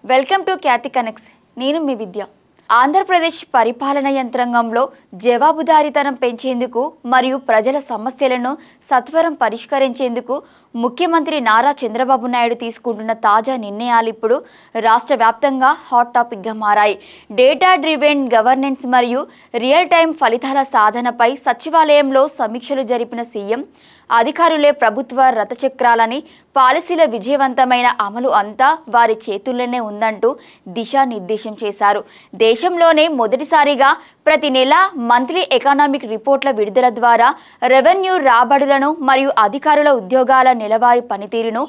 Welcome to Khyati connects. నేను మీ విద్య. ఆంధ్రప్రదేశ్ పరిపాలన యంత్రాంగంలో జవాబుదారీతనం పెంచేందుకు మరియు ప్రజల సమస్యలను సత్వరం పరిష్కరించేందుకు ముఖ్యమంత్రి నారా చంద్రబాబు నాయుడు తీసుకుంటున్న తాజా నిర్ణయాలు ఇప్పుడు రాష్ట్ర వ్యాప్తంగా హాట్ టాపిక్గా మారాయి. డేటా డ్రివెన్ గవర్నెన్స్ మరియు రియల్ టైం ఫలితాల సాధనపై సచివాలయంలో సమీక్షలు జరిపిన సీఎం అధికారులే ప్రభుత్వ రథచక్రాలని, పాలసీల విజయవంతమైన అమలు అంతా వారి చేతుల్లోనే ఉందంటూ దిశానిర్దేశం చేశారు. దేశంలోనే మొదటిసారిగా ప్రతి నెల మంత్లీ ఎకనామిక్ రిపోర్ట్ల విడుదల ద్వారా రెవెన్యూ రాబడులను మరియు అధికారుల ఉద్యోగాల నెలవారీ పనితీరును,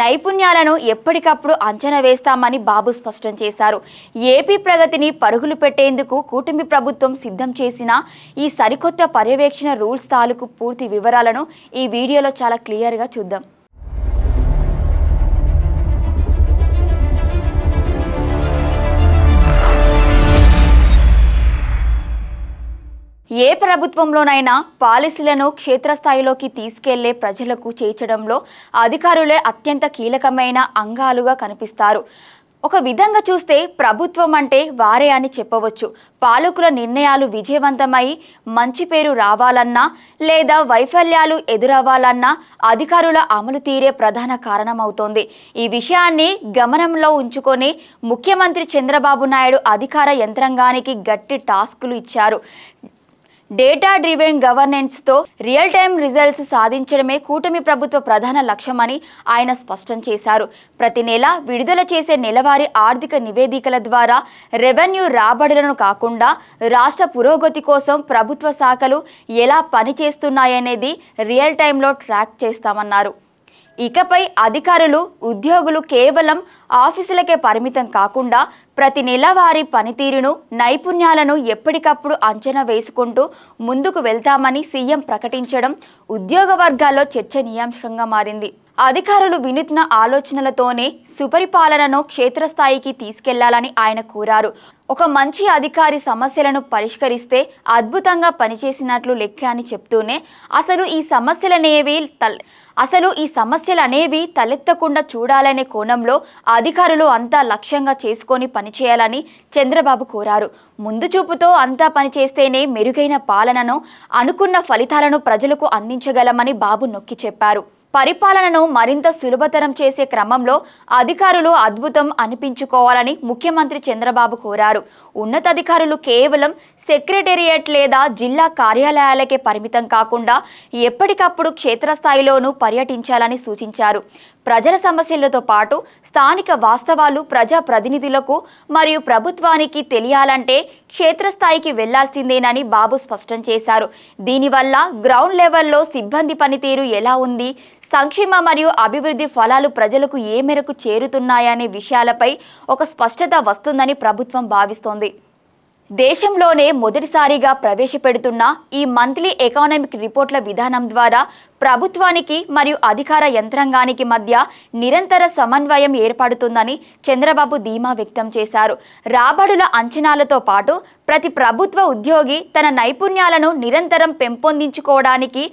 నైపుణ్యాలను ఎప్పటికప్పుడు అంచనా వేస్తామని బాబు స్పష్టం చేశారు. ఏపీ ప్రగతిని పరుగులు పెట్టేందుకు కూటమి ప్రభుత్వం సిద్ధం చేసిన ఈ సరికొత్త పర్యవేక్షణ రూల్స్ తాలూకు పూర్తి వివరాలను ఈ వీడియోలో చాలా క్లియర్గా చూద్దాం. ఏ ప్రభుత్వంలోనైనా పాలసీలను క్షేత్రస్థాయిలోకి తీసుకెళ్లే ప్రజలకు చేర్చడంలో అధికారులే అత్యంత కీలకమైన అంగాలుగా కనిపిస్తారు. ఒక విధంగా చూస్తే ప్రభుత్వం అంటే వారే అని చెప్పవచ్చు. పాలకుల నిర్ణయాలు విజయవంతమై మంచి పేరు రావాలన్నా లేదా వైఫల్యాలు ఎదురవ్వాలన్నా అధికారుల అమలు తీరే ప్రధాన కారణమవుతోంది. ఈ విషయాన్ని గమనంలో ఉంచుకొని ముఖ్యమంత్రి చంద్రబాబు నాయుడు అధికార యంత్రాంగానికి గట్టి టాస్కులు ఇచ్చారు. డేటా డ్రివెన్ గవర్నెన్స్తో రియల్ టైం రిజల్ట్స్ సాధించడమే కూటమి ప్రభుత్వ ప్రధాన లక్ష్యమని ఆయన స్పష్టం చేశారు. ప్రతి నెల విడుదల చేసే నెలవారీ ఆర్థిక నివేదికల ద్వారా రెవెన్యూ రాబడులను కాకుండా రాష్ట్ర పురోగతి కోసం ప్రభుత్వ శాఖలు ఎలా పనిచేస్తున్నాయనేది రియల్ టైంలో ట్రాక్ చేస్తామన్నారు. ఇకపై అధికారులు, ఉద్యోగులు కేవలం ఆఫీసులకే పరిమితం కాకుండా ప్రతి నెలవారీ పనితీరును, నైపుణ్యాలను ఎప్పటికప్పుడు అంచనా వేసుకుంటూ ముందుకు వెళ్తామని సీఎం ప్రకటించడం ఉద్యోగ వర్గాల్లో చర్చనీయాంశంగా మారింది. అధికారులు వినూత్న ఆలోచనలతోనే సుపరిపాలనను క్షేత్రస్థాయికి తీసుకెళ్లాలని ఆయన కోరారు. ఒక మంచి అధికారి సమస్యలను పరిష్కరిస్తే అద్భుతంగా పనిచేసినట్లు లెక్క అని చెప్తూనే అసలు ఈ సమస్యలనేవి తలెత్తకుండా చూడాలనే కోణంలో అధికారులు అంతా లక్ష్యంగా చేసుకొని పనిచేయాలని చంద్రబాబు కోరారు. ముందు చూపుతో అంతా పనిచేస్తేనే మెరుగైన పాలనను, అనుకున్న ఫలితాలను ప్రజలకు అందించగలమని బాబు నొక్కి చెప్పారు. పరిపాలనను మరింత సులభతరం చేసే క్రమంలో అధికారులు అద్భుతం అనిపించుకోవాలని ముఖ్యమంత్రి చంద్రబాబు కోరారు. ఉన్నతాధికారులు కేవలం సెక్రటేరియట్ లేదా జిల్లా కార్యాలయాలకే పరిమితం కాకుండా ఎప్పటికప్పుడు క్షేత్రస్థాయిలోనూ పర్యటించాలని సూచించారు. ప్రజల సమస్యలతో పాటు స్థానిక వాస్తవాలు ప్రజాప్రతినిధులకు మరియు ప్రభుత్వానికి తెలియాలంటే క్షేత్రస్థాయికి వెళ్లాల్సిందేనని బాబు స్పష్టం చేశారు. దీనివల్ల గ్రౌండ్ లెవెల్లో సిబ్బంది పనితీరు ఎలా ఉంది, సంక్షేమ మరియు అభివృద్ధి ఫలాలు ప్రజలకు ఏ మేరకు చేరుతున్నాయనే విషయాలపై ఒక స్పష్టత వస్తుందని ప్రభుత్వం భావిస్తోంది. దేశంలోనే మొదటిసారిగా ప్రవేశపెడుతున్న ఈ మంత్లీ ఎకనామిక్ రిపోర్ట్ల విధానం ద్వారా ప్రభుత్వానికి మరియు అధికార యంత్రాంగానికి మధ్య నిరంతర సమన్వయం ఏర్పడుతుందని చంద్రబాబు ధీమా వ్యక్తం చేశారు. రాబడుల అంచనాలతో పాటు ప్రతి ప్రభుత్వ ఉద్యోగి తన నైపుణ్యాలను నిరంతరం పెంపొందించుకోవడానికి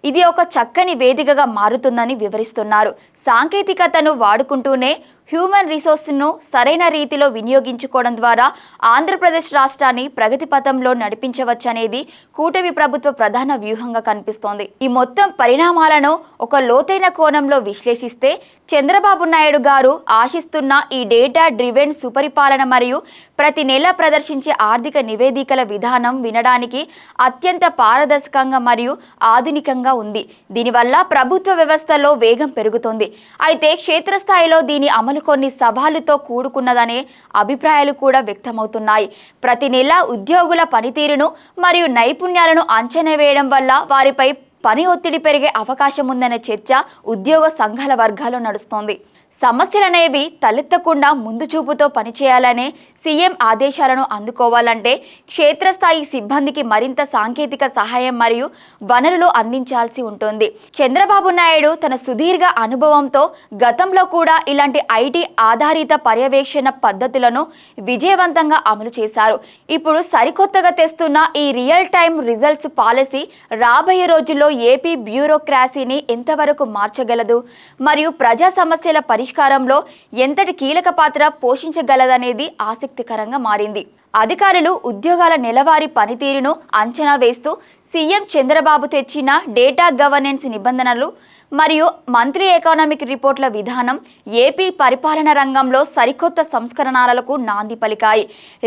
ఇది ఒక చక్కని వేదికగా మారుతుందని వివరిస్తున్నారు. సాంకేతికతను వాడుకుంటూనే హ్యూమన్ రిసోర్స్ను సరైన రీతిలో వినియోగించుకోవడం ద్వారా ఆంధ్రప్రదేశ్ రాష్ట్రాన్ని ప్రగతి పథంలో నడిపించవచ్చనేది కూటమి ప్రభుత్వ ప్రధాన వ్యూహంగా కనిపిస్తోంది. ఈ మొత్తం పరిణామాలను ఒక లోతైన కోణంలో విశ్లేషిస్తే చంద్రబాబు నాయుడు గారు ఆశిస్తున్న ఈ డేటా డ్రివెన్ సుపరిపాలన మరియు ప్రతి నెల ప్రదర్శించే ఆర్థిక నివేదికల విధానం వినడానికి అత్యంత పారదర్శకంగా మరియు ఆధునికంగా ఉంది. దీనివల్ల ప్రభుత్వ వ్యవస్థలో వేగం పెరుగుతుంది. అయితే క్షేత్రస్థాయిలో దీని అమలు కొన్ని సవాళ్లతో కూడుకున్నదనే అభిప్రాయాలు కూడా వ్యక్తమవుతున్నాయి. ప్రతి నెల ఉద్యోగుల పనితీరును మరియు నైపుణ్యాలను అంచనా వేయడం వల్ల వారిపై పని ఒత్తిడి పెరిగే అవకాశం ఉందనే చర్చ ఉద్యోగ సంఘాల వర్గాల్లో నడుస్తోంది. సమస్యలనేవి తలెత్తకుండా ముందు చూపుతో పనిచేయాలనే సీఎం ఆదేశాలను అందుకోవాలంటే క్షేత్రస్థాయి సిబ్బందికి మరింత సాంకేతిక సహాయం మరియు వనరులు అందించాల్సి ఉంటుంది. చంద్రబాబు నాయుడు తన సుదీర్ఘ అనుభవంతో గతంలో కూడా ఇలాంటి ఐటీ ఆధారిత పర్యవేక్షణ పద్ధతులను విజయవంతంగా అమలు చేశారు. ఇప్పుడు సరికొత్తగా తెస్తున్న ఈ రియల్ టైం రిజల్ట్స్ పాలసీ రాబోయే రోజుల్లో ఏపీ బ్యూరోక్రసీని ఎంతవరకు మార్చగలదు మరియు ప్రజా సమస్యల పరిష్కారంలో ఎంతటి కీలక పాత్ర పోషించగలదనేది ఆసక్తికరంగా మారింది. అధికారులు ఉద్యోగాల నెలవారీ పనితీరును అంచనా వేస్తూ సీఎం చంద్రబాబు తెచ్చిన డేటా గవర్నెన్స్ నిబంధనలు మరియు మంత్లీ ఎకనామిక్ రిపోర్ట్ల విధానం ఏపీ పరిపాలన రంగంలో సరికొత్త సంస్కరణలకు నాంది పలికాయి.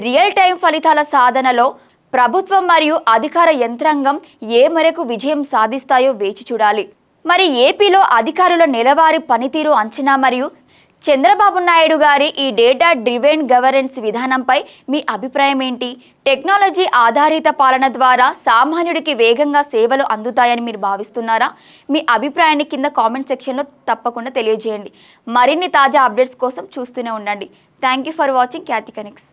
రియల్ టైం ఫలితాల సాధనలో ప్రభుత్వం మరియు అధికార యంత్రాంగం ఏ మేరకు విజయం సాధిస్తాయో వేచి చూడాలి. మరి ఏపీలో అధికారుల నెలవారీ పనితీరు అంచనా మరియు చంద్రబాబు నాయుడు గారి ఈ డేటా డ్రివెన్ గవర్నెన్స్ విధానంపై మీ అభిప్రాయం ఏంటి? టెక్నాలజీ ఆధారిత పాలన ద్వారా సామాన్యుడికి వేగంగా సేవలు అందుతాయని మీరు భావిస్తున్నారా? మీ అభిప్రాయాన్ని కింద కామెంట్ సెక్షన్లో తప్పకుండా తెలియజేయండి. మరిన్ని తాజా అప్డేట్స్ కోసం చూస్తూనే ఉండండి. Thank you for watching Khyati connects.